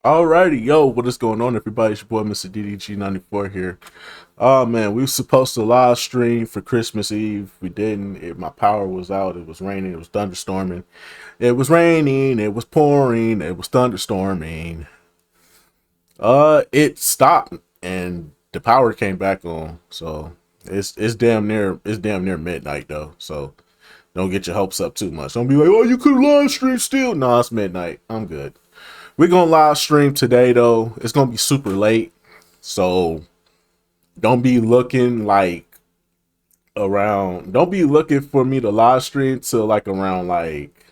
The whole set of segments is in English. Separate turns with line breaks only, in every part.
Alrighty, yo, what is going on, everybody? It's your boy, Mr. DDG94 here. Oh man, we were supposed to live stream for Christmas Eve. We didn't. My power was out. It was raining. It was thunderstorming. It was raining. It was pouring. It was thunderstorming. It stopped and the power came back on. So it's damn near midnight though. So don't get your hopes up too much. Don't be like, oh, you could live stream still. No, it's midnight. I'm good. We're gonna live stream today though. It's gonna be super late, so don't be looking like around. Don't be looking for me to live stream till like around like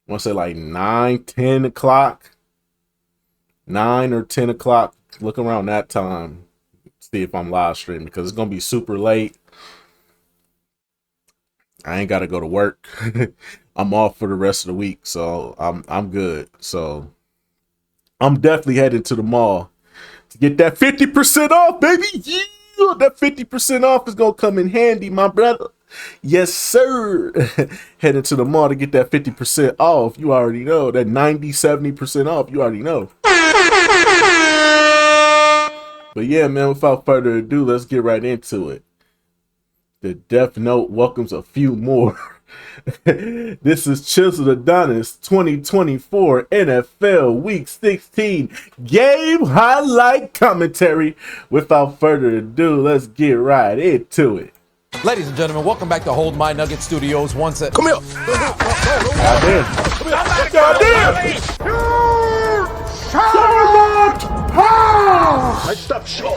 I want to say like 9, 10 o'clock, 9 or 10 o'clock. Look around that time, see if I'm live streaming because it's gonna be super late. I ain't gotta go to work. I'm off for the rest of the week, so I'm good. So I'm definitely heading to the mall to get that 50% off, baby. Yeah, that 50% off is gonna come in handy, my brother. Yes, sir. Heading to the mall to get that 50% off. You already know that 90, 70% off. You already know. But yeah, man, without further ado, let's get right into it. The Death Note welcomes a few more. This is Chiseled Adonis 2024 NFL Week 16 game highlight commentary. Without further ado, let's get right into it.
Ladies and gentlemen, welcome back to Hold My Nugget Studios. Come here.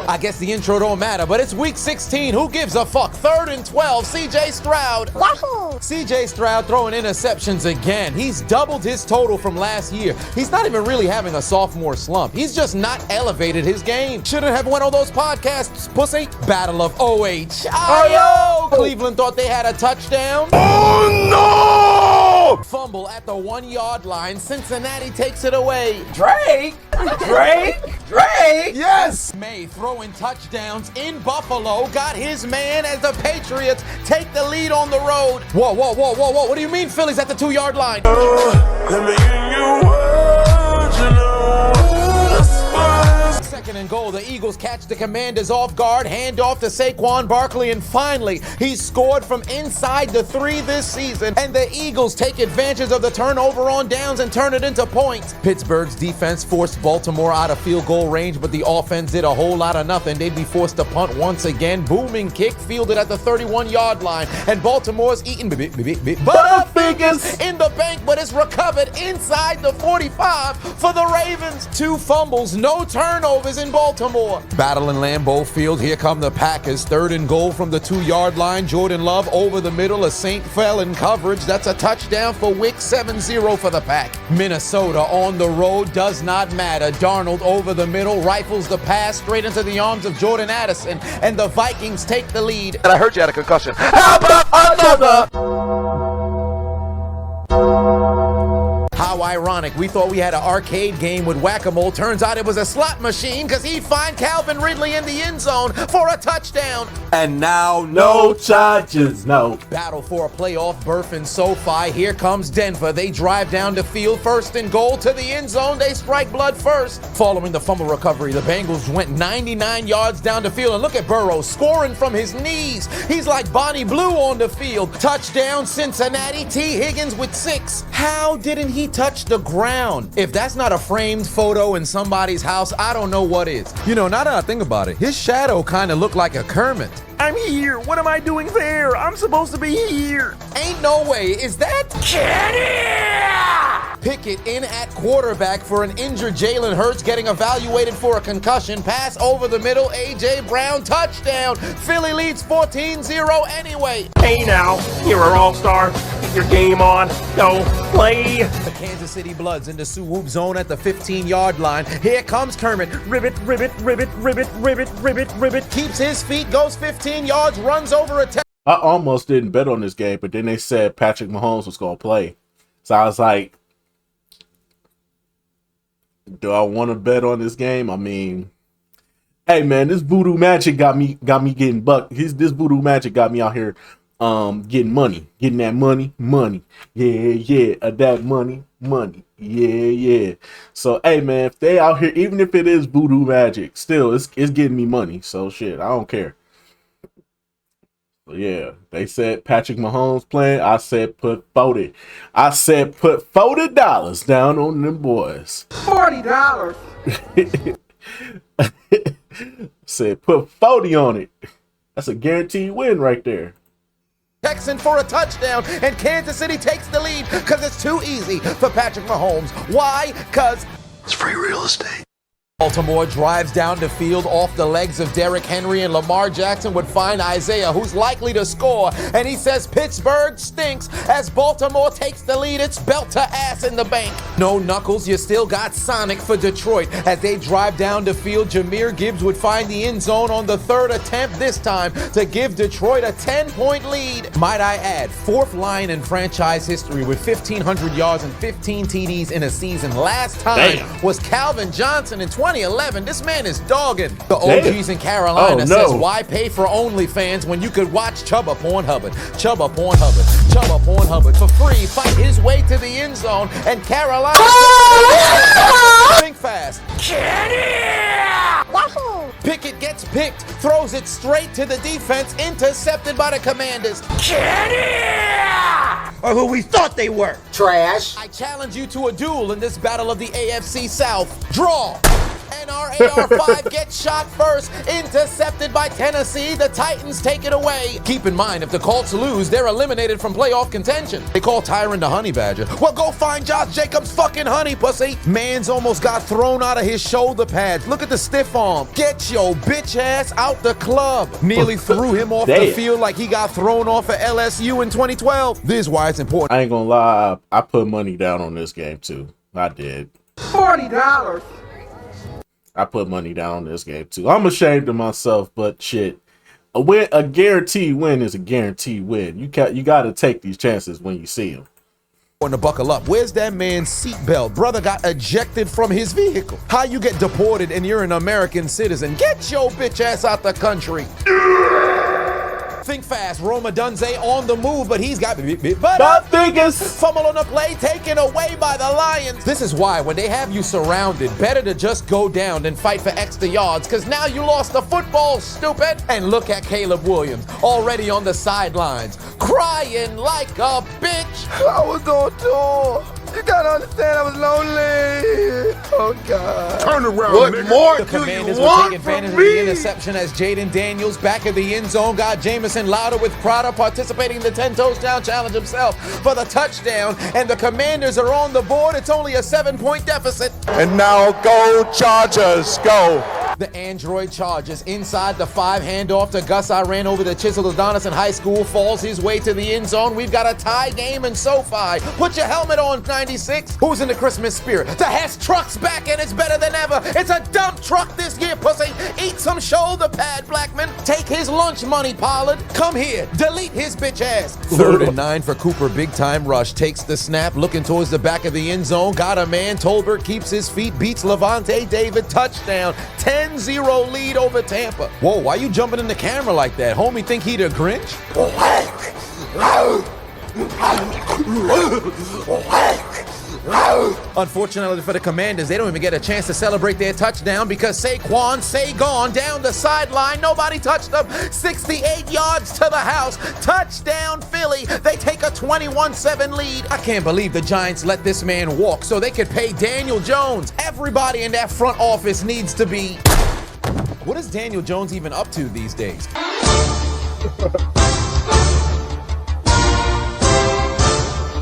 I guess the intro don't matter, but it's week 16. Who gives a fuck? 3rd and 12. CJ Stroud. Wahoo! CJ Stroud throwing interceptions again. He's doubled his total from last year. He's not even really having a sophomore slump. He's just not elevated his game. Shouldn't have went on those podcasts, pussy. Battle of OH. Cleveland thought they had a touchdown.
Oh no!
Fumble at the 1 yard line. Cincinnati takes it away.
Drake?
Yes! May throwing touchdowns in Buffalo. Got his man as the Patriots take the lead on the road. Whoa. What do you mean Philly's at the 2 yard line?
Let me hear you words, you know.
Second and goal, the Eagles catch the Commanders off guard, hand off to Saquon Barkley, and finally, he's scored from inside the 3 this season, and the Eagles take advantage of the turnover on downs and turn it into points. Pittsburgh's defense forced Baltimore out of field goal range, but the offense did a whole lot of nothing. They'd be forced to punt once again. Booming kick fielded at the 31 yard line, and Baltimore's eating Butterfingers in the bank, but it's recovered inside the 45 for the Ravens. 2 fumbles, no turnovers in Baltimore. Battle in Lambeau Field. Here come the Packers. 3rd and goal from the 2 yard line. Jordan Love over the middle. A Saint fell in coverage. That's a touchdown for Wick. 7-0 for the Pack. Minnesota on the road. Does not matter. Darnold over the middle. Rifles the pass straight into the arms of Jordan Addison. And the Vikings take the lead.
And I heard you had a concussion. How about another?
How ironic. We thought we had an arcade game with whack-a-mole. Turns out it was a slot machine because he'd find Calvin Ridley in the end zone for a touchdown.
And now no charges, no.
Battle for a playoff berth in SoFi. Here comes Denver. They drive down the field. 1st and goal to the end zone. They strike blood first. Following the fumble recovery, the Bengals went 99 yards down the field. And look at Burrow scoring from his knees. He's like Bonnie Blue on the field. Touchdown Cincinnati. T. Higgins with 6. How didn't he touch the ground? If that's not a framed photo in somebody's house, I don't know what is. You know, now that I think about it, his shadow kind of looked like a Kermit.
I'm here. What am I doing there? I'm supposed to be here.
Ain't no way. Is that Kenny? Pickett in at quarterback for an injured Jalen Hurts getting evaluated for a concussion. Pass over the middle. A.J. Brown touchdown. Philly leads 14-0 anyway.
Hey now, you're an all-star. Get your game on. Go play.
The Kansas City Bloods in the swoop zone at the 15 yard line. Here comes Kermit. Ribbit. Keeps his feet, goes 15 yards, runs over a
I almost didn't bet on this game, but then they said Patrick Mahomes was gonna play, so I was like, do I want to bet on this game? I mean, hey man, this voodoo magic got me getting bucked. This voodoo magic got me out here getting money, getting that money. That money. Yeah. So hey man, if they out here, even if it is voodoo magic, still it's getting me money. So shit, I don't care. Yeah, they said Patrick Mahomes playing. I said put $40. I said put $40 down on them boys.
$40.
Said put 40 on it. That's a guaranteed win right there.
Texan for a touchdown, and Kansas City takes the lead because it's too easy for Patrick Mahomes. Why? Because
It's free real estate.
Baltimore drives down the field off the legs of Derrick Henry, and Lamar Jackson would find Isaiah, who's likely to score, and he says Pittsburgh stinks as Baltimore takes the lead. It's belt to ass in the bank. No knuckles, you still got Sonic for Detroit. As they drive down the field, Jahmyr Gibbs would find the end zone on the third attempt this time to give Detroit a 10-point lead. Might I add, fourth line in franchise history with 1,500 yards and 15 TDs in a season. Last time was Calvin Johnson in 2011. This man is dogging. The OGs in Carolina says, why pay for OnlyFans when you could watch Chubba Pornhubbard? Chubba Pornhubbard for free. Fight his way to the end zone, and Carolina think fast. Pickett gets picked, throws it straight to the defense, intercepted by the Commanders.
Or who we thought they were. Trash.
I challenge you to a duel in this battle of the AFC South. Draw. NRAR5 gets shot first, intercepted by Tennessee. The Titans take it away. Keep in mind, if the Colts lose, they're eliminated from playoff contention. They call Tyron the honey badger. Well, go find Josh Jacobs' fucking honey, pussy. Man's almost got thrown out of his shoulder pads. Look at the stiff arm. Get your bitch ass out the club. Nearly threw him off the field like he got thrown off at LSU in 2012. This is why it's important.
I ain't gonna lie, I put money down on this game too. I did.
$40.
I put money down on this game too. I'm ashamed of myself, but shit, a guaranteed win is a guaranteed win. You got to take these chances when you see them.
To buckle up. Where's that man's seatbelt? Brother got ejected from his vehicle. How you get deported and you're an American citizen? Get your bitch ass out the country. Think fast. Roma Dunze on the move, but he's got fumble on the play, taken away by the Lions. This is why when they have you surrounded, better to just go down than fight for extra yards, because now you lost the football, stupid. And look at Caleb Williams, already on the sidelines, crying like a bitch.
I was on tour. You gotta understand I was lonely. Oh, God.
Turn around,
What
nigga.
more
The
do
Commanders
you
will
want
take advantage
from
of the
me?
interception as Jaden Daniels back of the end zone got Jamison Louder with Prada participating in the 10 toes down challenge himself for the touchdown, and the Commanders are on the board. It's only a 7-point deficit.
And now go Chargers, go.
The Android Chargers inside the 5, handoff to Gus. I ran over the Chiseled Adonis in high school, falls his way to the end zone. We've got a tie game in SoFi. Put your helmet on, 96. Who's in the Christmas spirit? The Hess truck's back and it's better than ever. It's a dump truck this year, pussy. Eat some shoulder pad, Blackman. Take his lunch money, Pollard. Come here, delete his bitch ass. 3rd and 9 for Cooper, big time rush. Takes the snap, looking towards the back of the end zone. Got a man, Tolbert keeps his feet, beats Levante David, touchdown. 10-0 lead over Tampa. Whoa, why you jumping in the camera like that? Homie think he the Grinch? Unfortunately for the Commanders, they don't even get a chance to celebrate their touchdown because Saquon, say gone, down the sideline. Nobody touched them. 68 yards to the house. Touchdown, Philly. They take a 21-7 lead. I can't believe the Giants let this man walk so they could pay Daniel Jones. Everybody in that front office needs to be... What is Daniel Jones even up to these days?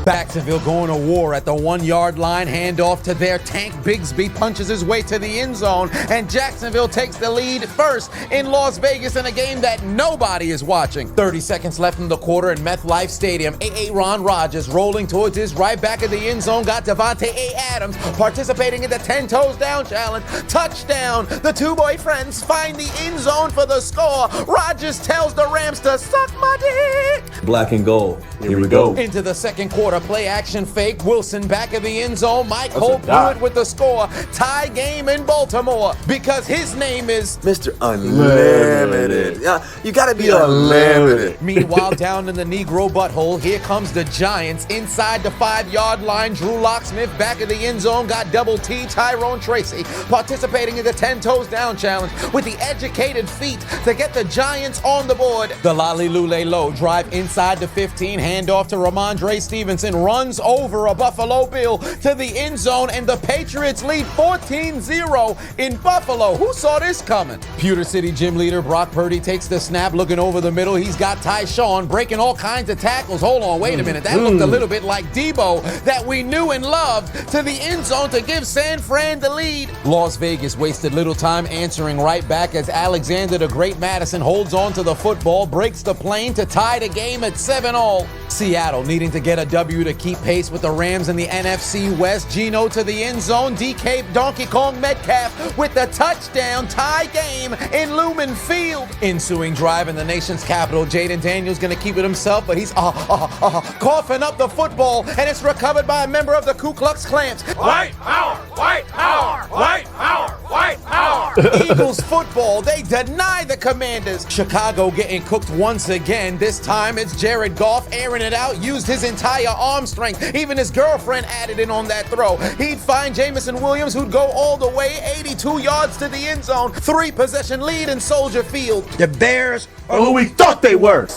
Jacksonville going to war at the 1-yard line. Handoff to their Tank Bigsby, punches his way to the end zone, and Jacksonville takes the lead first in Las Vegas in a game that nobody is watching. 30 seconds left in the quarter in MetLife Stadium. Aaron Rodgers rolling towards his right back of the end zone. Got Devontae A. Adams participating in the 10 toes down challenge. Touchdown. The two boyfriends find the end zone for the score. Rodgers tells the Rams to suck my dick.
Black and gold. Here we go.
Into the second quarter. a play action fake. Wilson back of the end zone. Mike Holt blew
dot.
it with the score. Tie game in Baltimore because his name is
Mr. Unlimited. Yeah, you gotta be unlimited.
Meanwhile, down in the Negro butthole, here comes the Giants inside the 5-yard line. Drew Locksmith back of the end zone got double T. Tyrone Tracy participating in the 10 toes down challenge with the educated feet to get the Giants on the board. The Lolly Lule Low drive inside the 15, handoff to Ramondre Stevenson, runs over a Buffalo Bill to the end zone, and the Patriots lead 14-0 in Buffalo. Who saw this coming? Pewter City gym leader Brock Purdy takes the snap, looking over the middle. He's got Tyshawn breaking all kinds of tackles. Hold on, wait a minute. That looked a little bit like Debo that we knew and loved, to the end zone to give San Fran the lead. Las Vegas wasted little time answering right back as Alexander the Great Madison holds on to the football, breaks the plane to tie the game at 7-all. Seattle needing to get a W to keep pace with the Rams in the NFC West. Geno to the end zone. DK Donkey Kong Metcalf with the touchdown, tie game in Lumen Field. Ensuing drive in the nation's capital. Jaden Daniels going to keep it himself, but he's coughing up the football, and it's recovered by a member of the Ku Klux Klan.
White power! White power! White power! White power!
Eagles football, they deny the Commanders. Chicago getting cooked once again. This time it's Jared Goff airing it out, used his entire arm strength. Even his girlfriend added in on that throw. He'd find Jamison Williams, who'd go all the way 82 yards to the end zone. 3-possession lead in Soldier Field.
The Bears are who we thought they were.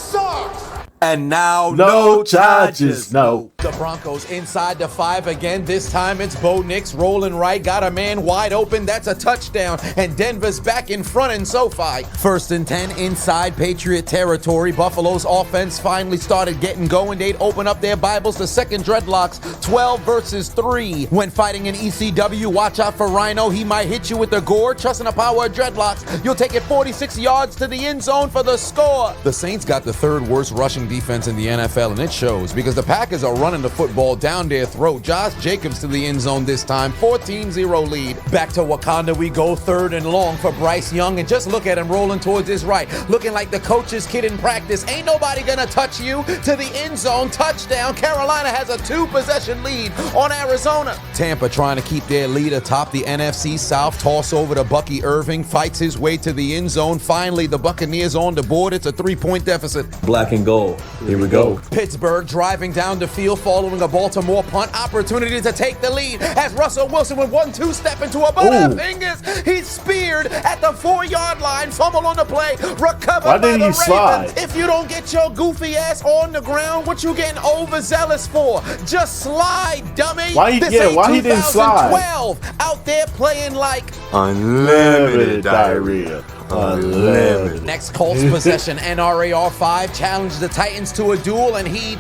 And now,
No charges, no.
The Broncos inside the 5 again. This time it's Bo Nix rolling right. Got a man wide open. That's a touchdown. And Denver's back in front in SoFi. 1st and 10 inside Patriot territory. Buffalo's offense finally started getting going. They'd open up their Bibles to second dreadlocks. 12 versus 3. When fighting in ECW, watch out for Rhino. He might hit you with the gore. Trusting the power of dreadlocks. You'll take it 46 yards to the end zone for the score. The Saints got the 3rd worst rushing defense in the NFL, and it shows because the Packers are running the football down their throat. Josh Jacobs to the end zone this time, 14-0 lead. Back to Wakanda we go, 3rd and long for Bryce Young, and just look at him rolling towards his right, looking like the coach's kid in practice. Ain't nobody gonna touch you. To the end zone, touchdown. Carolina has a 2-possession lead on Arizona. Tampa trying to keep their lead atop the NFC South. Toss over to Bucky Irving, fights his way to the end zone. Finally, the Buccaneers on the board. It's a 3-point deficit.
Black and gold. Here we go.
Pittsburgh driving down the field following a Baltimore punt. Opportunity to take the lead as Russell Wilson with 1-2 step into a butt of fingers. He's speared at the 4-yard line. Fumble on the play. Recovered
Why
by
didn't
the
he
Ravens.
slide?
If you don't get your goofy ass on the ground, what you getting overzealous for? Just slide, dummy.
Why he didn't slide?
2012 out there playing like
Unlimited
diarrhea. Unlimited.
Next Colts possession, NRAR 5 challenged the Titans to a duel, and he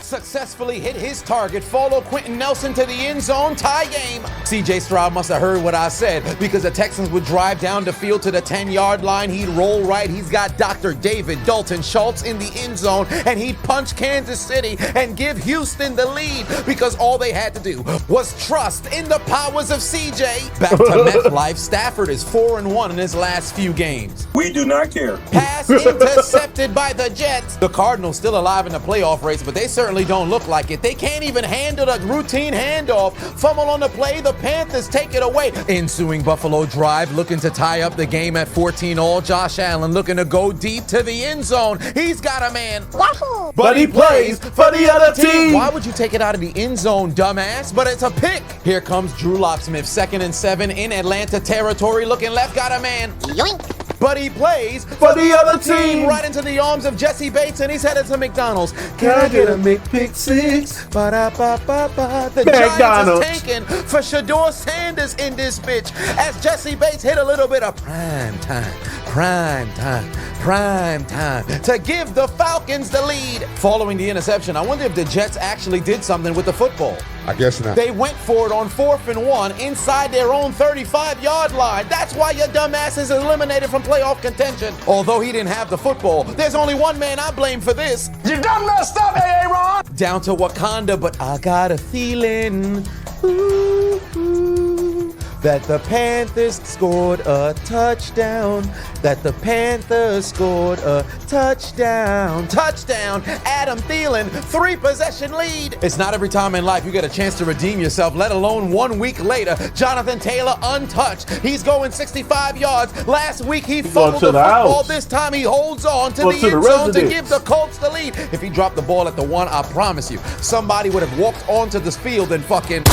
successfully hit his target. Follow Quentin Nelson to the end zone, tie game. CJ Stroud must have heard what I said because the Texans would drive down the field to the 10-yard line. He'd roll right. He's got Dr. David Dalton Schultz in the end zone, and he'd punch Kansas City and give Houston the lead because all they had to do was trust in the powers of CJ. Back to MetLife, Stafford is 4-1 in his last few games.
We do not care.
Pass intercepted by the Jets. The Cardinals still alive in the playoff race, but they certainly don't look like it. They can't even handle a routine handoff. Fumble on the play. The Panthers take it away. Ensuing Buffalo drive, looking to tie up the game at 14-all. Josh Allen looking to go deep to the end zone. He's got a man.
But he plays for the other team.
Why would you take it out of the end zone, dumbass? But it's a pick. Here comes Drew Locksmith, 2nd and 7 in Atlanta territory. Looking left, got a man. Yoink. But he plays
For the other team.
right into the arms of Jesse Bates, and he's headed to McDonald's.
Can I get a McPick-6?
Ba-da-ba-ba-ba. The
McDonald's.
Giants is tanking for Shador Sanders in this bitch as Jesse Bates hit a little bit of prime time to give the Falcons the lead. Following the interception, I wonder if the Jets actually did something with the football.
I guess not.
They went for it on 4th and 1 inside their own 35-yard line. That's why your dumbass is eliminated from playoff contention. Although he didn't have the football, there's only one man I blame for this.
You done messed up, Aaron.
Down to Wakanda, but I got a feeling. Ooh, ooh, that the Panthers scored a touchdown. That the Panthers scored a touchdown. Touchdown, Adam Thielen, 3-possession lead. It's not every time in life you get a chance to redeem yourself, let alone 1 week later. Jonathan Taylor untouched. He's going 65 yards. Last week he fumbled the football.
House.
This time he holds on to the end zone to give the Colts the lead. If he dropped the ball at the 1, I promise you, somebody would have walked onto this field and fucking...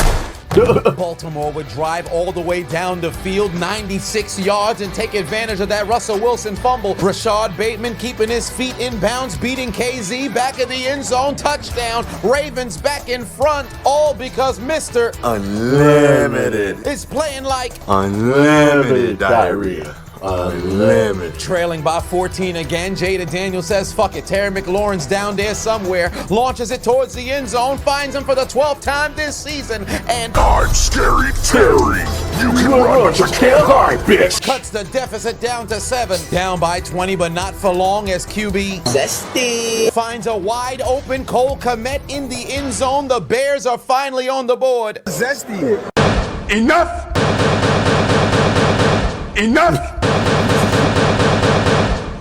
Baltimore would drive all the way down the field, 96 yards, and take advantage of that Russell Wilson fumble. Rashad Bateman keeping his feet in bounds, beating KZ back in the end zone. Touchdown. Ravens back in front, all because Mr.
Unlimited.
is playing like
Unlimited diarrhea. Unlimited.
Trailing by 14 again. Jada Daniels says, fuck it. Terry McLaurin's down there somewhere. Launches it towards the end zone. Finds him for the 12th time this season. And
I'm Scary Terry. You can run, but you can't hide, bitch.
cuts the deficit down to 7. Down by 20, but not for long as QB Zesty finds a wide open Cole Kmet in the end zone. The Bears are finally on the board.
Zesty.
Enough. Enough.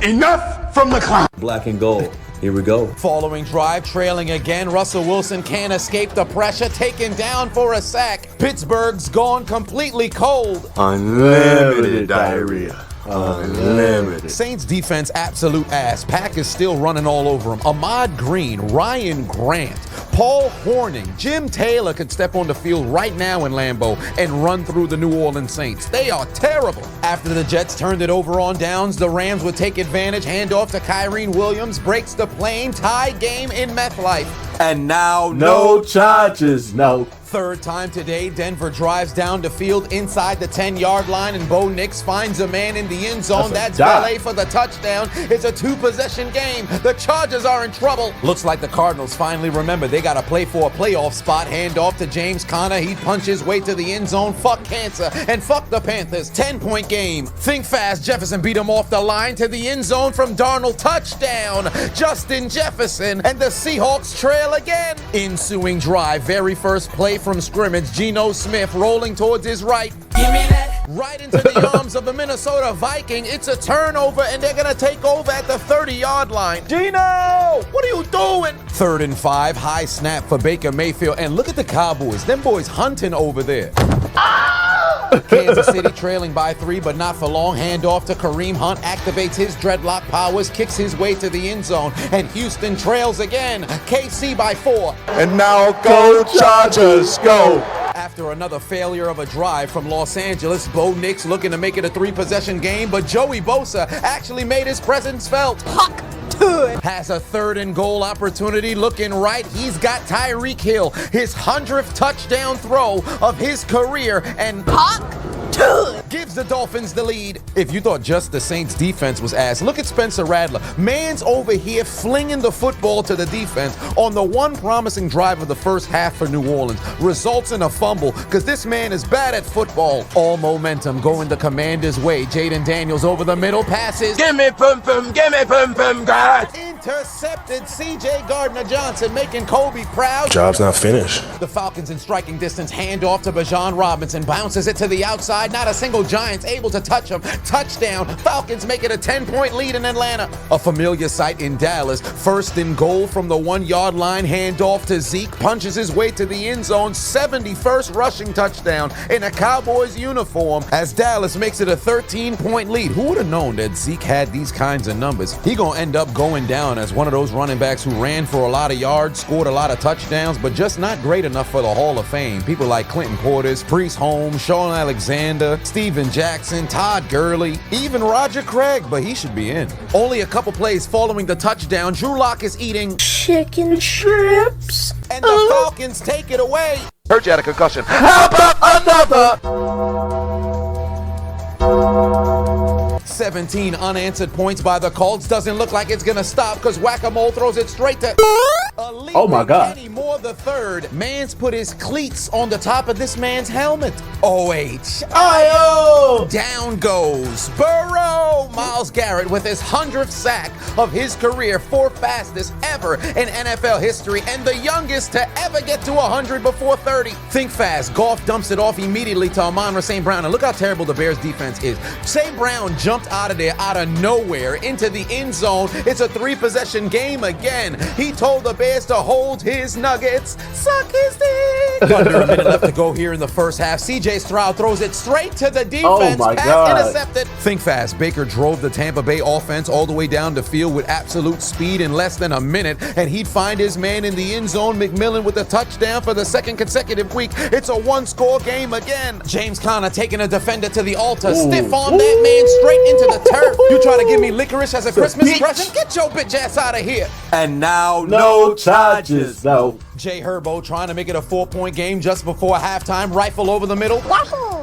Enough from the clown.
Black and gold. Here we go.
Following drive, trailing again. Russell Wilson can't escape the pressure. Taken down for a sack. Pittsburgh's gone completely cold.
Unlimited diarrhea. Unlimited.
Saints defense absolute ass. Pack is still running all over him. Ahmad Green, Ryan Grant, Paul Horning, Jim Taylor could step on the field right now in Lambeau and run through the New Orleans Saints. They are terrible. After the Jets turned it over on downs, the Rams would take advantage. Hand off to Kyrene Williams, breaks the plane, tie game in MetLife.
And now,
No charges, no.
Third time today, Denver drives down the field inside the 10-yard line, and Bo Nix finds a man in the end zone. That's Valet for the touchdown. It's a 2-possession game. The Chargers are in trouble. Looks like the Cardinals finally remember they got to play for a playoff spot. Hand off to James Conner. He punches his way to the end zone. Fuck cancer and fuck the Panthers. 10-point game. Think fast. Jefferson beat him off the line to the end zone from Darnold. Touchdown. Justin Jefferson, and the Seahawks trail again. Ensuing drive. Very first play from scrimmage. Geno Smith rolling towards his right. Give me that. Right into the arms of the Minnesota Viking. It's a turnover, and they're going to take over at the 30-yard line. Geno, what are you doing? 3rd and 5. High snap for Baker Mayfield. And look at the Cowboys. Them boys hunting over there. Kansas City trailing by 3, but not for long. Hand off to Kareem Hunt, activates his dreadlock powers, kicks his way to the end zone, and Houston trails again. KC by 4.
And now go Chargers, go.
After another failure of a drive from Los Angeles, Bo Nix looking to make it a 3-possession game, but Joey Bosa actually made his presence felt. Huck has a 3rd and goal opportunity. Looking right, he's got Tyreek Hill, his 100th touchdown throw of his career, and gives the Dolphins the lead. If you thought just the Saints defense was ass, look at Spencer Rattler. Man's over here flinging the football to the defense on the one promising drive of the first half for New Orleans. Results in a fumble because this man is bad at football. All momentum going the Commanders' way. Jaden Daniels over the middle, passes.
Gimme pum pum, God.
Intercepted. CJ Gardner-Johnson making Kobe proud.
Job's not finished.
The Falcons in striking distance. Hand off to Bijan Robinson. Bounces it to the outside. Not a single Giants able to touch him. Touchdown. Falcons make it a 10-point lead in Atlanta. A familiar sight in Dallas. 1st and goal from the 1-yard line. Hand off to Zeke. Punches his way to the end zone. 71st rushing touchdown in a Cowboys uniform as Dallas makes it a 13-point lead. Who would have known that Zeke had these kinds of numbers? He gonna end up going down as one of those running backs who ran for a lot of yards, scored a lot of touchdowns, but just not great enough for the Hall of Fame. People like Clinton Portis, Priest Holmes, Sean Alexander, Steven Jackson, Todd Gurley, even Roger Craig, but he should be in. Only a couple plays following the touchdown, Drew Lock is eating chicken strips, and the Falcons take it away.
Heard you had a concussion. How about another?
17 unanswered points by the Colts. Doesn't look like it's gonna stop because Whack-A-Mole throws it straight to
Oh my God.
Kenny Moore the third. Man's put his cleats on the top of this man's helmet. O-H-I-O. Down goes Burrow. Myles Garrett with his 100th sack of his career, 4th fastest ever in NFL history, and the youngest to ever get to 100 before 30. Think fast. Goff dumps it off immediately to Amon-Ra St. Brown, and look how terrible the Bears defense is. St. Brown jumped out of there out of nowhere into the end zone. It's a 3-possession game again. He told the Bears to hold his nuggets, suck his dick. Under a minute left to go here in the first half. C.J. Stroud throws it straight to the defense.
Oh my
Pass
God.
intercepted. Think fast. Baker drove the Tampa Bay offense all the way down the field with absolute speed in less than a minute, and he'd find his man in the end zone, McMillan, with a touchdown for the 2nd consecutive week. It's a 1-score game again. James Conner taking a defender to the altar. Stiff arm that man straight into the turf. You try to give me licorice as a Christmas
bitch.
present? Get your bitch ass out of here.
And now,
No charges, no.
Jay Herbo trying to make it a 4-point game just before halftime. Rifle over the middle.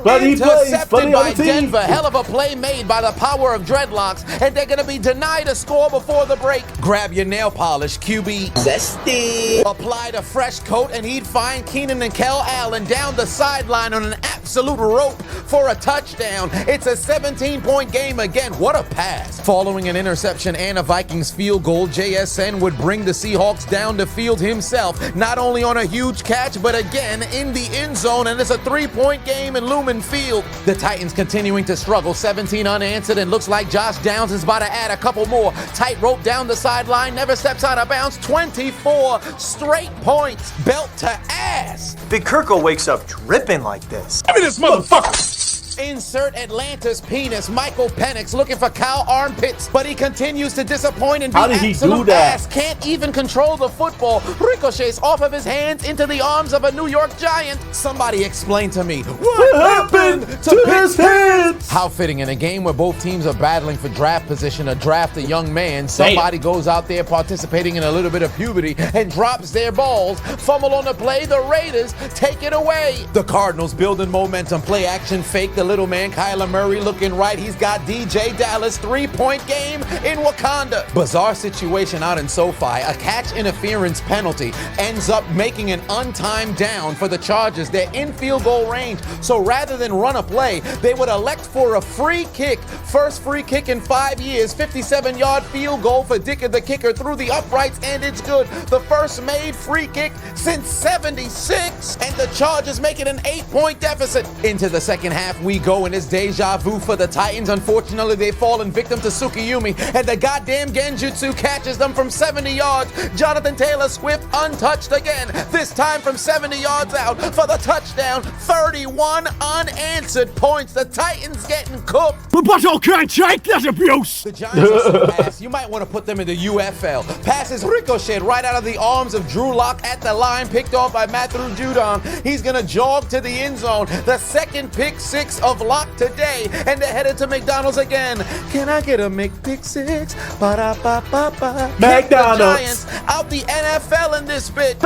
But he plays for
Intercepted
the
by
other team.
Denver. Hell of a play made by the power of dreadlocks, and they're going to be denied a score before the break. Grab your nail polish, QB. Zesty. Applied a fresh coat, and he'd find Keenan and Kel Allen down the sideline on an absolute rope for a touchdown. It's a 17-point game again. What a pass. Following an interception and a Vikings field goal, JSN would bring the Seahawks down the field himself, not only on a huge catch, but again in the end zone, and it's a 3-point game in Lumen Field. The Titans continuing to struggle, 17 unanswered, and looks like Josh Downs is about to add a couple more. Tight rope down the sideline, never steps out of bounds. 24 straight points, belt to ass.
Big Kirkle wakes up dripping like this.
Give me this motherfucker.
Insert Atlanta's penis. Michael Penix looking for cow armpits, but he continues to disappoint and be
How did he do
absolute
that?
ass. Can't even control the football. Ricochets off of his hands into the arms of a New York Giant. Somebody explain to me what happened to
his hands?
How fitting in a game where both teams are battling for draft position to draft a young man. Somebody goes out there participating in a little bit of puberty and drops their balls. Fumble on the play. The Raiders take it away. The Cardinals building momentum. Play action fake. The little man Kyler Murray looking right. He's got DJ Dallas. 3-point game in Wakanda. Bizarre situation out in SoFi. A catch interference penalty ends up making an untimed down for the Chargers. They're in field goal range. So rather than run a play, they would elect for a free kick. First free kick in 5 years. 57-yard field goal for Dicker the kicker through the uprights, and it's good. The first made free kick since 76, and the Chargers make it an 8-point deficit. Into the second half we go, and it's deja vu for the Titans. Unfortunately, they've fallen victim to Tsukiyumi, and the goddamn Genjutsu catches them from 70 yards. Jonathan Taylor Swift untouched again, this time from 70 yards out for the touchdown. 31 unanswered points. The Titans getting cooked.
But I can't take that abuse.
The Giants are so ass, you might want to put them in the UFL. Passes ricocheted right out of the arms of Drew Lock at the line, picked off by Matthew Judon. He's going to jog to the end zone. The second pick six of Lock today, and they're headed to McDonald's again. Can I get a McPick six? Ba-da-ba-ba-ba.
McDonald's.
The Giants out the NFL in this bit.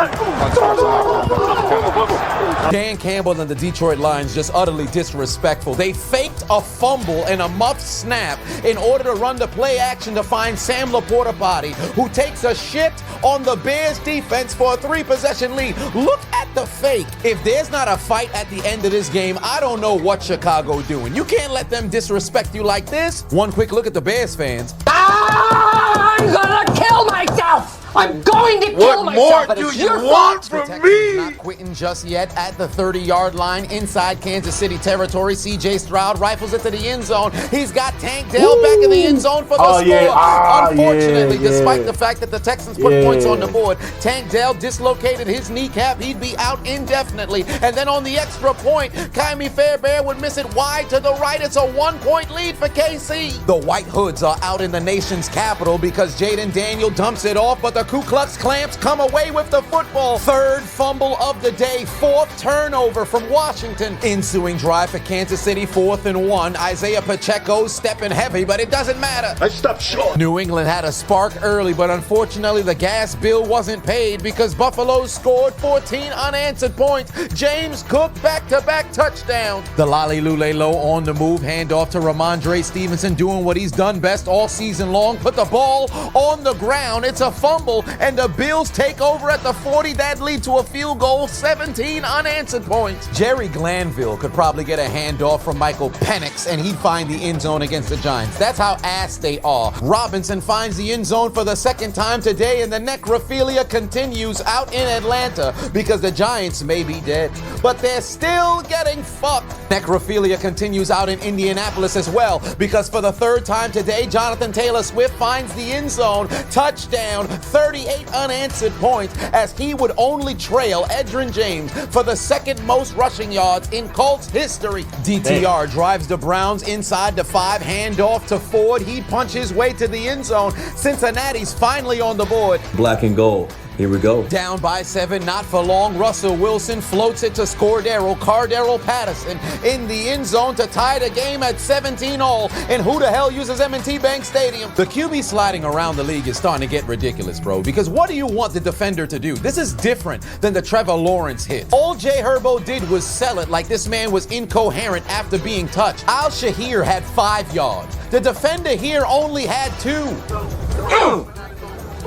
Dan Campbell and the Detroit Lions just utterly disrespectful. They faked a fumble and a muffed snap in order to run the play action to find Sam Laporta-Potty, who takes a shit on the Bears defense for a 3-possession lead. Look at the fake. If there's not a fight at the end of this game, I don't know what Chicago doing. You can't let them disrespect you like this. One quick look at the Bears fans.
I'm gonna kill myself! I'm going to kill myself!
What more do you want from me?
Not quitting just yet at the 30-yard line inside Kansas City territory. C.J. Stroud rifles it to the end zone. He's got Tank Dell back in the end zone for the score. Unfortunately, despite the fact that the Texans put points on the board, Tank Dell dislocated his kneecap. He'd be out indefinitely. And then on the extra point, Kaimi Fairbairn would miss it wide to the right. It's a 1-point lead for KC. The White Hoods are out in the nation's capital because Jaden Daniel dumps it off, but the Ku Klux Clamps come away with the football. Third fumble of the day, 4th turnover from Washington. Ensuing drive for Kansas City, 4th and 1. Isaiah Pacheco stepping heavy, but it doesn't matter.
I stopped short.
New England had a spark early, but unfortunately the gas bill wasn't paid because Buffalo scored 14 unanswered points. James Cook back-to-back touchdown. The Lolly Lule Low on the move, handoff to Ramondre Stevenson, doing what he's done best all season long, put the ball on the ground. It's a fumble, and the Bills take over at the 40. That lead to a field goal, 17 unanswered points. Jerry Glanville could probably get a handoff from Michael Penix, and he'd find the end zone against the Giants. That's how ass they are. Robinson finds the end zone for the second time today, and the necrophilia continues out in Atlanta because the Giants may be dead, but they're still getting fucked. Necrophilia continues out in Indianapolis as well because for the third time today, Jonathan Taylor Swift finds the end zone. Touchdown, 38 unanswered points as he would only trail Edgerrin James for the second most rushing yards in Colts history. DTR drives the Browns inside the 5, handoff to Ford. He punches his way to the end zone. Cincinnati's finally on the board.
Black and gold. Here we go.
Down by 7, not for long. Russell Wilson floats it to Cardero Patterson in the end zone to tie the game at 17-all. And who the hell uses M&T Bank Stadium? The QB sliding around the league is starting to get ridiculous, bro. Because what do you want the defender to do? This is different than the Trevor Lawrence hit. All Jay Herbo did was sell it like this man was incoherent after being touched. Al Shahir had 5 yards. The defender here only had 2.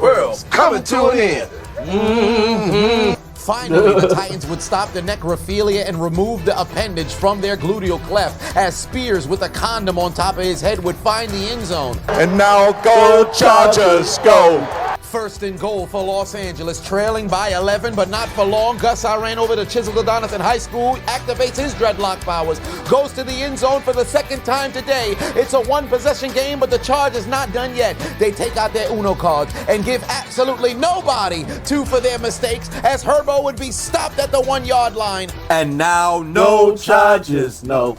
World's coming to an end.
Finally, the Titans would stop the necrophilia and remove the appendage from their gluteal cleft as Spears with a condom on top of his head would find the end zone.
And now go Chargers, go.
First and goal for Los Angeles, trailing by 11, but not for long. Gus ran over to Chiseled Adonis in high school, activates his dreadlock powers, goes to the end zone for the second time today. It's a 1-possession game, but the Chargers not done yet. They take out their Uno cards and give absolutely nobody 2 for their mistakes as Herbo would be stopped at the 1-yard line.
And now, no charges.
No.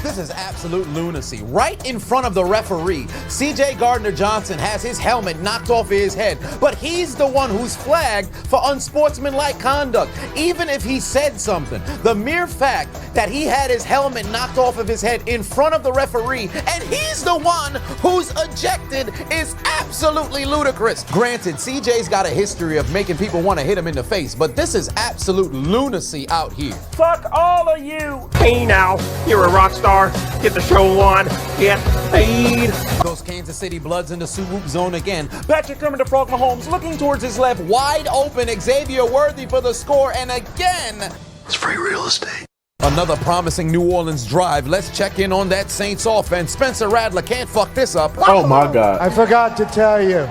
This is absolute lunacy. Right in front of the referee, C.J. Gardner-Johnson has his helmet knocked off his head, but he's the one who's flagged for unsportsmanlike conduct. Even if he said something, the mere fact that he had his helmet knocked off of his head in front of the referee, and he's the one who's ejected, is absolutely ludicrous. Granted, C.J.'s got a history of making people want to hit him in the face, but this is absolute lunacy out here.
Fuck all of you. Hey now, you're a rock star. Get the show on. Get paid.
Those Kansas City Bloods in the swoop zone again. Patrick Kermit the Frog Mahomes looking towards his left, wide open. Xavier Worthy for the score, and again,
It's free real estate.
another promising New Orleans drive. Let's check in on that Saints offense. Spencer Rattler can't fuck this up.
Oh my God.
I forgot to tell you.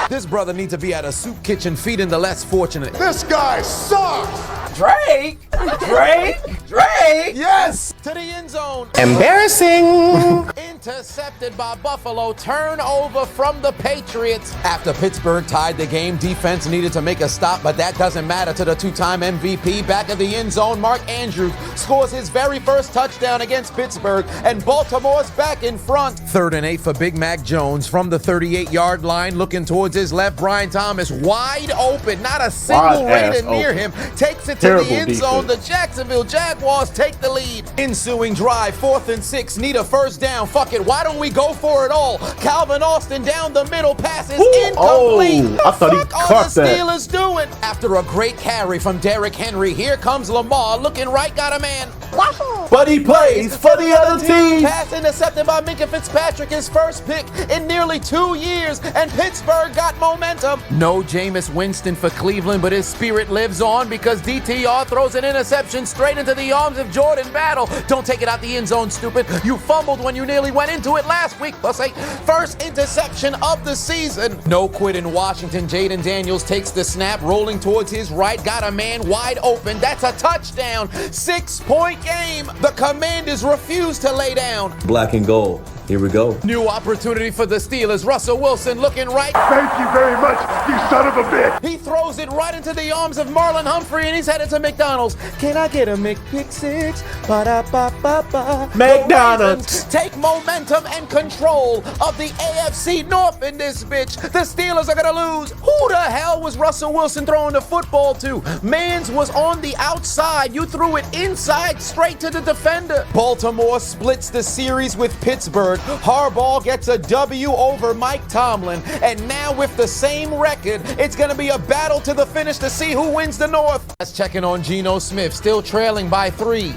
This brother needs to be at a soup kitchen feeding the less fortunate.
This guy sucks.
Drake!
Yes.
To the end zone.
Embarrassing!
Intercepted by Buffalo. Turnover from the Patriots. After Pittsburgh tied the game, defense needed to make a stop, but that doesn't matter to the 2-time MVP. Back of the end zone, Mark Andrews scores his very first touchdown against Pittsburgh, and Baltimore's back in front. 3rd and 8 for Big Mac Jones from the 38-yard line, looking towards his left. Brian Thomas wide open, not a single Raider near him. Takes it to the end zone. The Jacksonville Jaguars take the lead. Ensuing drive, 4th and 6, need a first down. Fuck it, why don't we go for it all? Calvin Austin down the middle, passes incomplete.
I thought he
Fuck
caught
are the
that.
Steelers doing? After a great carry from Derrick Henry, here comes Lamar, looking right, got a man.
But he plays for the other team.
Pass intercepted by Minka Fitzpatrick, his first pick in nearly 2 years, and Pittsburgh got momentum. No Jameis Winston for Cleveland, but his spirit lives on because DTR throws an interception straight into the arms of Jordan Battle. Don't take it out the end zone, stupid. You fumbled when you nearly went into it last week. Pussy. First interception of the season. No quit in Washington. Jaden Daniels takes the snap, rolling towards his right, got a man wide open. That's a touchdown. 6-point game. The Commanders refuse to lay down.
Black and gold. Here we go.
New opportunity for the Steelers. Russell Wilson looking right.
Thank you very much, you son of a bitch.
He throws it right into the arms of Marlon Humphrey, and he's headed to McDonald's. Can I get a McPick-6? Ba-da-ba-ba-ba.
McDonald's.
Take momentum and control of the AFC North in this bitch. The Steelers are gonna lose. Who the hell was Russell Wilson throwing the football to? Mans was on the outside. You threw it inside straight to the defender. Baltimore splits the series with Pittsburgh. Harbaugh gets a W over Mike Tomlin. And now with the same record, it's gonna be a battle battle to the finish to see who wins the North. That's checking on Geno Smith, still trailing by 3.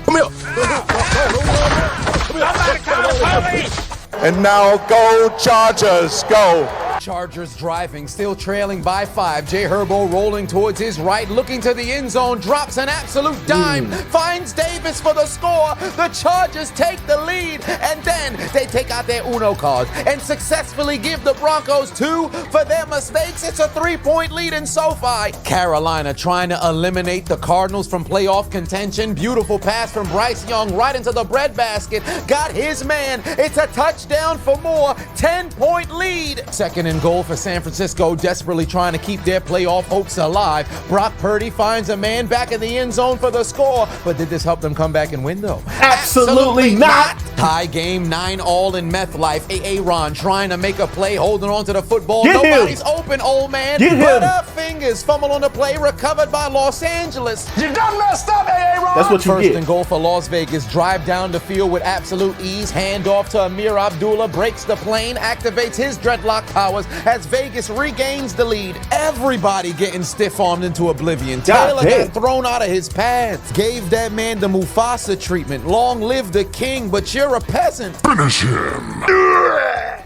And now go Chargers, go.
Chargers driving, still trailing by 5. Jay Herbo rolling towards his right, looking to the end zone, drops an absolute dime, finds Davis for the score. The Chargers take the lead, and then they take out their Uno cards and successfully give the Broncos 2 for their mistakes. It's a 3-point lead in SoFi. Carolina trying to eliminate the Cardinals from playoff contention. Beautiful pass from Bryce Young right into the breadbasket. Got his man. It's a touchdown for more. 10-point lead. Second and goal for San Francisco, desperately trying to keep their playoff hopes alive. Brock Purdy finds a man back in the end zone for the score, but did this help them come back and win though?
Absolutely not.
Tie game, 9-all in meth life. Aaron trying to make a play, holding on to the football.
Get
Nobody's
him.
open, old man.
Get
But
him.
up fingers, fumble on the play, recovered by Los Angeles.
You done messed up, Aaron.
That's what you
First
get.
and goal for Las Vegas. Drive down the field with absolute ease. Hand off to Amir Abdullah. Breaks the plane. Activates his dreadlock powers as Vegas regains the lead. Everybody getting stiff-armed into oblivion.
God
Taylor
damn.
got thrown out of his pads. Gave that man the Mufasa treatment. Long live the king, but you're a peasant.
Finish him.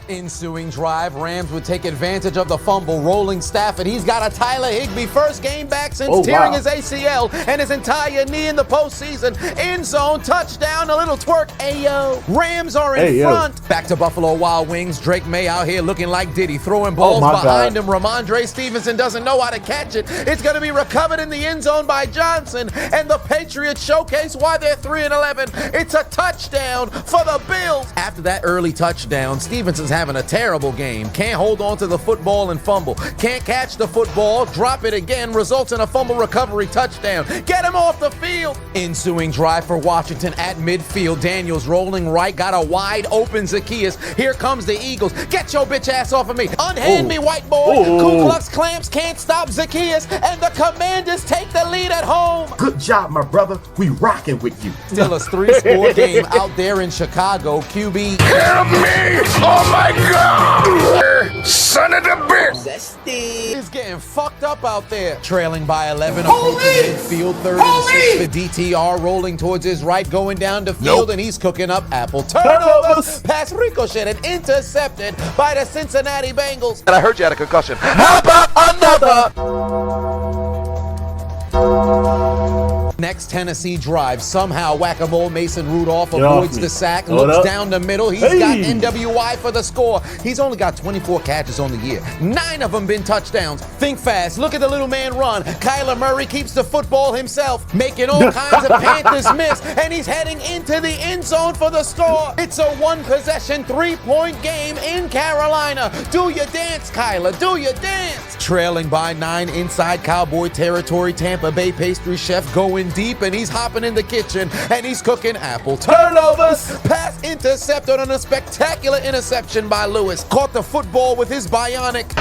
Ensuing drive, Rams would take advantage of the fumble. Rolling Stafford, he's got a Tyler Higbee first game back since tearing his ACL and his entire knee in the postseason. End zone, touchdown, a little twerk, ayo. Rams are in front. Back to Buffalo Wild Wings. Drake May out here looking like Diddy, throwing balls behind him. Ramondre Stevenson doesn't know how to catch it. It's going to be recovered in the end zone by Johnson, and the Patriots showcase why they're 3-11. It's a touchdown for the Bills. After that early touchdown, Stevenson's having a terrible game. Can't hold on to the football and fumble. Can't catch the football, drop it again, results in a fumble recovery touchdown. Get him off the field. Ensuing drive for Washington at midfield. Daniels rolling right, got a wide open Zacchaeus. Here comes the Eagles. Get your bitch ass off of me. Unhand me, white boy. Ku Klux Clamps can't stop Zacchaeus, and the Commanders take the lead at home.
Good job, my brother. We rocking with you.
Still a 3-score game out there in Chicago. QB.
Help me! Oh my God! Son of a bitch!
Is getting fucked up out there. Trailing by 11, approaching midfield, 3rd and 6 for DTR, rolling towards his right, going down the field, and he's cooking up apple turnovers. Pass ricocheted, intercepted by the Cincinnati Bengals.
And I heard you had a concussion. How about another?
Next Tennessee drive, somehow whack-a-mole Mason Rudolph
Get off
avoids
me.
the sack,
Hold
looks
up.
down the middle. He's got NWI for the score. He's only got 24 catches on the year. 9 of them been touchdowns. Think fast. Look at the little man run. Kyler Murray keeps the football himself, making all kinds of Panthers miss, and he's heading into the end zone for the score. It's a 1-possession, 3-point game in Carolina. Do your dance, Kyler. Do your dance. Trailing by 9 inside Cowboy territory, Tampa Bay pastry chef going deep, and he's hopping in the kitchen, and he's cooking apple turnovers. Pass intercepted on a spectacular interception by Lewis. Caught the football with his bionic.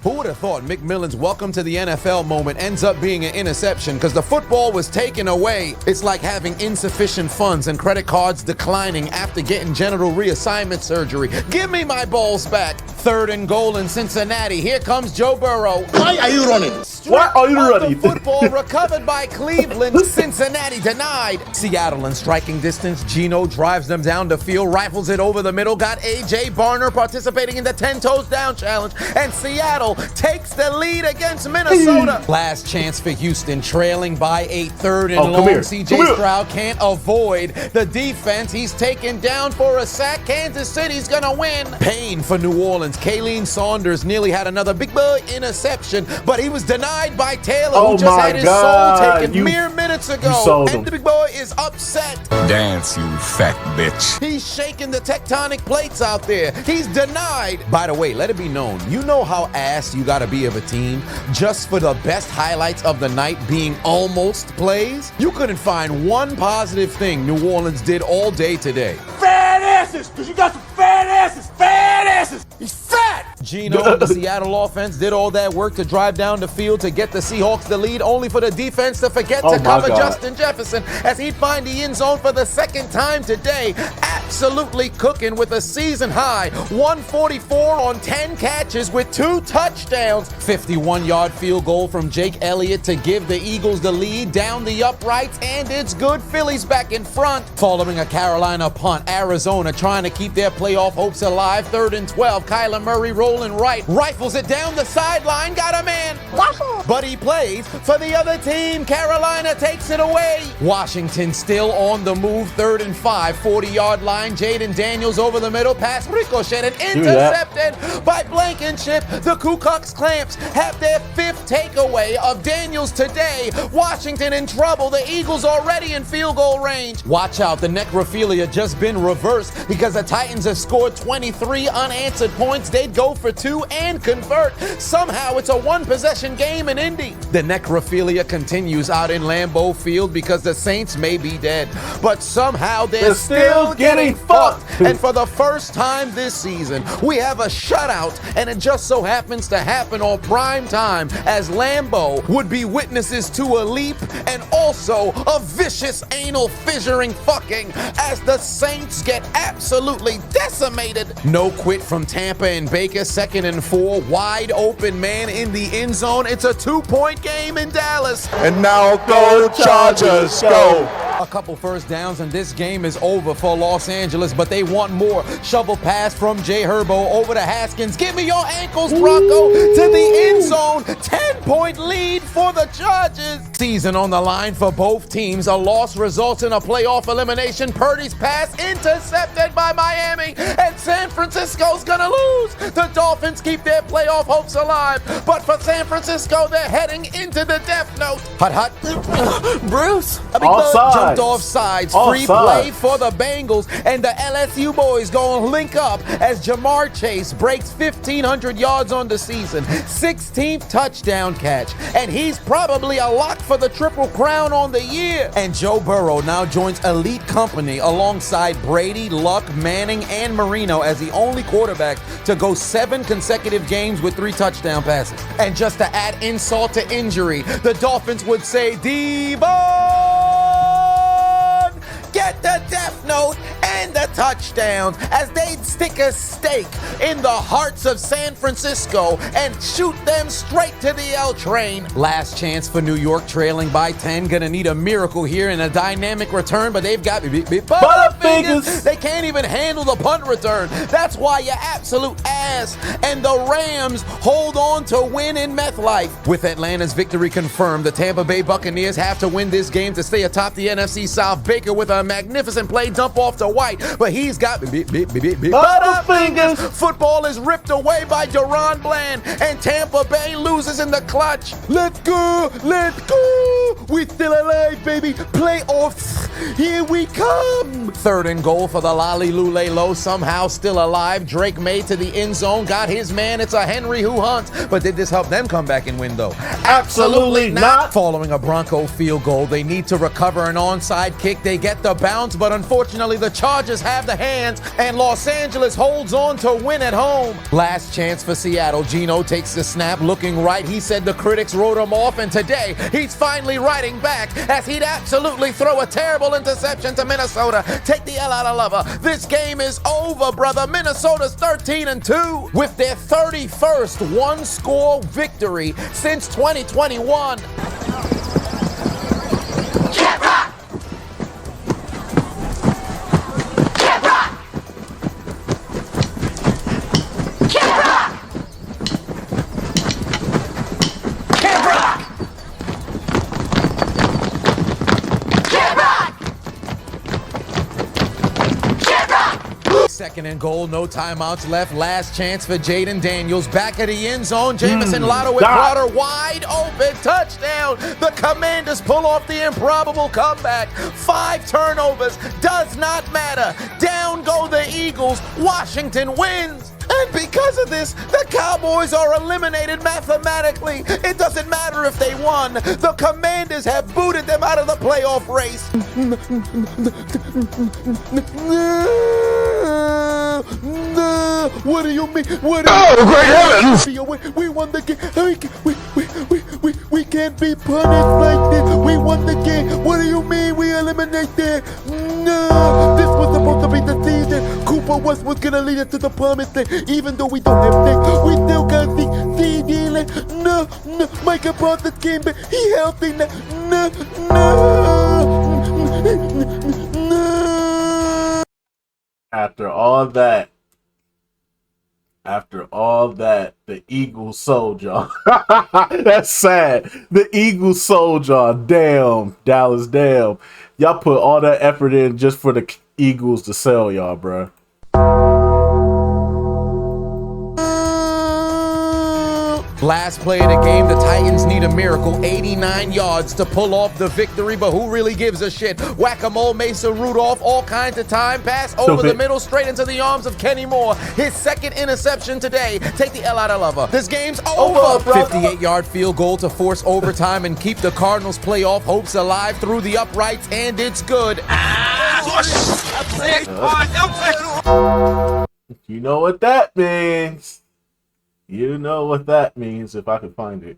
Who would have thought McMillan's welcome to the NFL moment ends up being an interception because the football was taken away. It's like having insufficient funds and credit cards declining after getting genital reassignment surgery. Give me my balls back. 3rd and goal in Cincinnati. Here comes Joe Burrow.
Why are you running?
Why are you running?
The football recovered by Cleveland. Cincinnati denied. Seattle in striking distance. Geno drives them down the field, rifles it over the middle. Got A.J. Barner participating in the 10 toes down challenge. And Seattle takes the lead against Minnesota. Last chance for Houston, trailing by 8, 3rd and long. CJ Stroud can't avoid the defense. He's taken down for a sack. Kansas City's gonna win. Pain for New Orleans. Kayleen Saunders nearly had another big boy interception, but he was denied by Taylor, who just had his soul taken mere minutes ago. And the big boy is upset.
Dance, you fat bitch.
He's shaking the tectonic plates out there. He's denied. By the way, let it be known, you know how ass you gotta be of a team just for the best highlights of the night being almost plays? You couldn't find one positive thing New Orleans did all day today.
Fat asses, because you got some fat asses. Fat asses. He's fat.
Geno, the Seattle offense, did all that work to drive down the field to get the Seahawks the lead, only for the defense to forget to cover Justin Jefferson as he'd find the end zone for the 2nd time today. absolutely cooking with a season high 144 on 10 catches with 2 touchdowns. 51-yard field goal from Jake Elliott to give the Eagles the lead down the uprights, and it's good. Phillies back in front. Following a Carolina punt, Arizona trying to keep their playoff hopes alive. 3rd and 12. Kyler Murray rolling right. Rifles it down the sideline. Got a man. But he plays for the other team. Carolina takes it away. Washington still on the move. 3rd and 5. 40-yard line. Jaden Daniels over the middle. Pass ricocheted. Intercepted by Blankenship. The Ku Klux Clamps have their 5th takeaway of Daniels today. Washington in trouble. The Eagles already in field goal range. Watch out. The necrophilia just been reversed because the Titans have scored 23 unanswered points. They'd go for 2 and convert. Somehow it's a 1-possession game in Indy. The necrophilia continues out in Lambeau Field because the Saints may be dead, but somehow they're still getting fucked. And for the first time this season, we have a shutout, and it just so happens to happen on prime time as Lambeau would be witnesses to a leap and also a vicious anal fissuring fucking as the Saints get absolutely decimated. No quit from Tampa and Baker. 2nd and 4. Wide open man in the end zone. It's a 2-point game in Dallas.
And now go Chargers, go!
A couple first downs and this game is over for Los Angeles, but they want more. Shovel pass from Jay Herbo over to Haskins. Give me your ankles, Bronco, to the end zone. 10-point lead for the Chargers. Season on the line for both teams. A loss results in a playoff elimination. Purdy's pass intercepted by Miami, and San Francisco's gonna lose. The Dolphins keep their playoff hopes alive, but for San Francisco, they're heading into the death note. Hut. Bruce. A big bug jumped off sides. Free play for the Bengals, and the LSU boys gonna link up as Jamar Chase breaks 1,500 yards on the season. 16th touchdown catch, and he's probably a lock for the Triple Crown on the year. And Joe Burrow now joins elite company alongside Brady, Luck, Manning, and Marino as the only quarterback to go 7 consecutive games with 3 touchdown passes. And just to add insult to injury, the Dolphins would say, Devon, get the death note and the touchdowns as they'd stick a stake in the hearts of San Francisco and shoot them straight to the L train. Last chance for New York, trailing by 10. Gonna need a miracle here in a dynamic return, but they've got Butterfingers. They can't even handle the punt return. That's why you absolute ass. And the Rams hold on to win in MetLife. With Atlanta's victory confirmed, the Tampa Bay Buccaneers have to win this game to stay atop the NFC South. Baker with a magnificent play dump off to White, but he's got Butterfingers. Football is ripped away by Deron Bland, and Tampa Bay loses in the clutch. Let's go, we're still alive, baby. Playoffs, here we come. 3rd and goal for the Lolly Lulelo, somehow still alive. Drake May to the end zone, got his man. It's a Henry who hunts, but did this help them come back and win though? Absolutely not. Following a Bronco field goal, they need to recover an onside kick. They get the bounce, but unfortunately the Chargers have the hands, and Los Angeles holds on to win at home. Last chance for Seattle. Geno takes the snap, looking right. He said the critics wrote him off, and today he's finally writing back as he'd absolutely throw a terrible interception to Minnesota. Take the L out of Lover. This game is over, brother. Minnesota's 13-2 with their 31st one-score victory since 2021. Second and goal, no timeouts left. Last chance for Jaden Daniels. Back at the end zone. Jamison Lotto with Crowder wide open. Touchdown. The Commanders pull off the improbable comeback. 5 turnovers. Does not matter. Down go the Eagles. Washington wins. And because of this, the Cowboys are eliminated mathematically. It doesn't matter if they won. The Commanders have booted them out of the playoff race. What do you mean? What do you
great heavens!
We won the game. We can't be punished like this. We won the game. What do you mean we eliminated? No, this was supposed to
be the season. Cooper Westwood's gonna lead us to the promised land. Even though we don't have Nick, we still got CD Land. No, Micah Parsons came back. He healthy now. No.
After all that, the Eagles sold y'all. That's sad. The Eagles sold y'all. Damn, Dallas, damn. Y'all put all that effort in just for the Eagles to sell y'all, bruh.
Last play of the game, the Titans need a miracle. 89 yards to pull off the victory, but who really gives a shit? Whack-a-mole, Mason Rudolph, all kinds of time. Pass over the middle, straight into the arms of Kenny Moore. His second interception today. Take the L out of Lover. This game's over. 58-yard field goal to force overtime and keep the Cardinals' playoff hopes alive through the uprights, and it's good.
You know what that means. You know what that means if I can find it.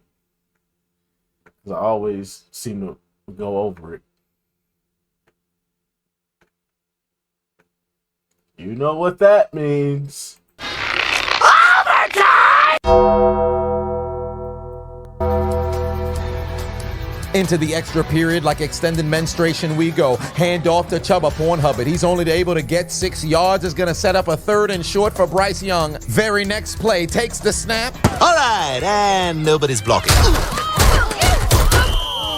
Because I always seem to go over it. You know what that means.
Into the extra period like extended menstruation we go. Hand off to Chubba Pornhubbard. He's only able to get 6 yards. Is going to set up a 3rd and short for Bryce Young. Very next play, takes the snap.
All right, and nobody's blocking.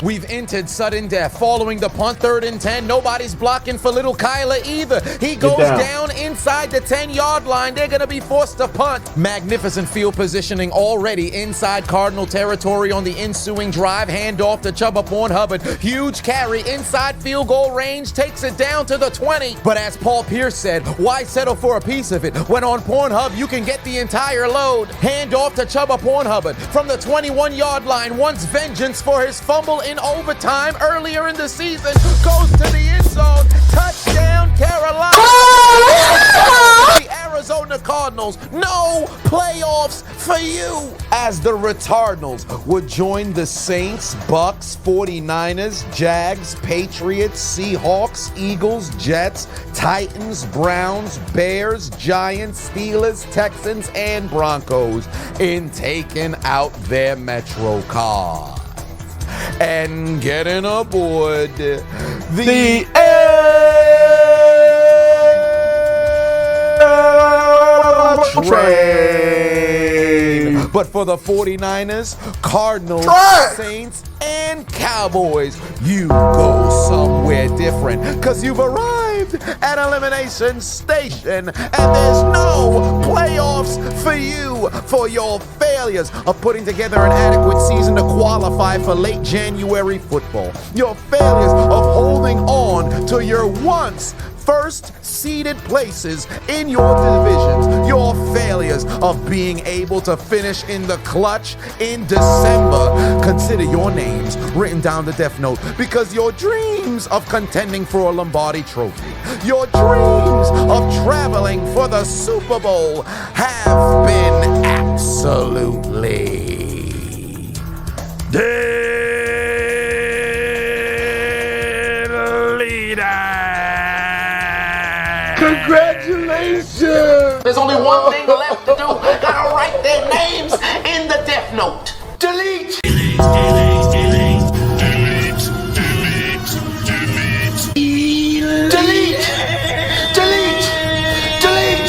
We've entered sudden death. Following the punt, 3rd and 10. Nobody's blocking for little Kyler either. He goes down inside the 10-yard line. They're going to be forced to punt. Magnificent field positioning already inside Cardinal territory on the ensuing drive. Hand off to Chubba Pornhubbard. Huge carry inside field goal range. Takes it down to the 20. But as Paul Pierce said, why settle for a piece of it when on Pornhub you can get the entire load? Hand off to Chubba Pornhubbard from the 21-yard line. Wants vengeance for his fumble in overtime earlier in the season. Goes to the end zone. Touchdown, Carolina. The Arizona Cardinals. No playoffs for you. As the Retardinals would join the Saints, Bucks, 49ers, Jags, Patriots, Seahawks, Eagles, Jets, Titans, Browns, Bears, Giants, Steelers, Texans, and Broncos in taking out their Metro card and getting aboard the train. But for the 49ers, Cardinals, Saints, and Cowboys, you go somewhere different, because you've arrived at Elimination Station, and there's no playoffs for you for your failures of putting together an adequate season to qualify for late January football. Your failures of holding on to your once first seeded places in your divisions. Your failures of being able to finish in the clutch in December. Consider your names written down the death note, because your dreams of contending for a Lombardi trophy, your dreams of traveling for the Super Bowl have been absolutely deleted.
Congratulations!
There's only one thing left to do. Gotta write their names in the death note.
Delete!
Delete, delete, delete, delete, delete, delete.
Delete! Delete! Delete!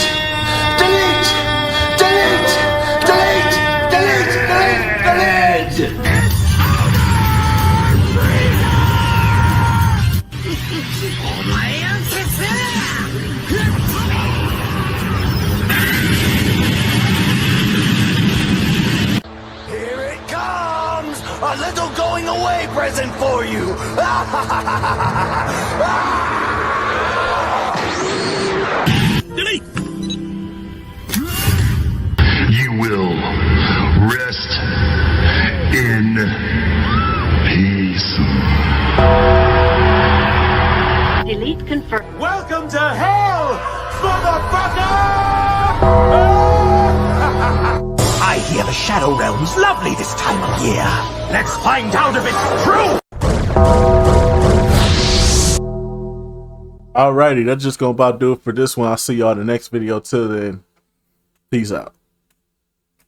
Delete! Delete! Delete! Delete! Delete! Delete! Here it comes! A little going away present for you!
Delete. You will rest in peace.
Delete confirmed.
Welcome to hell, motherfucker!
I hear the Shadow Realm's lovely this time of year. Let's find out if it's true!
Alrighty, that's just gonna about do it for this one. I'll see y'all in the next video. Till then, peace out.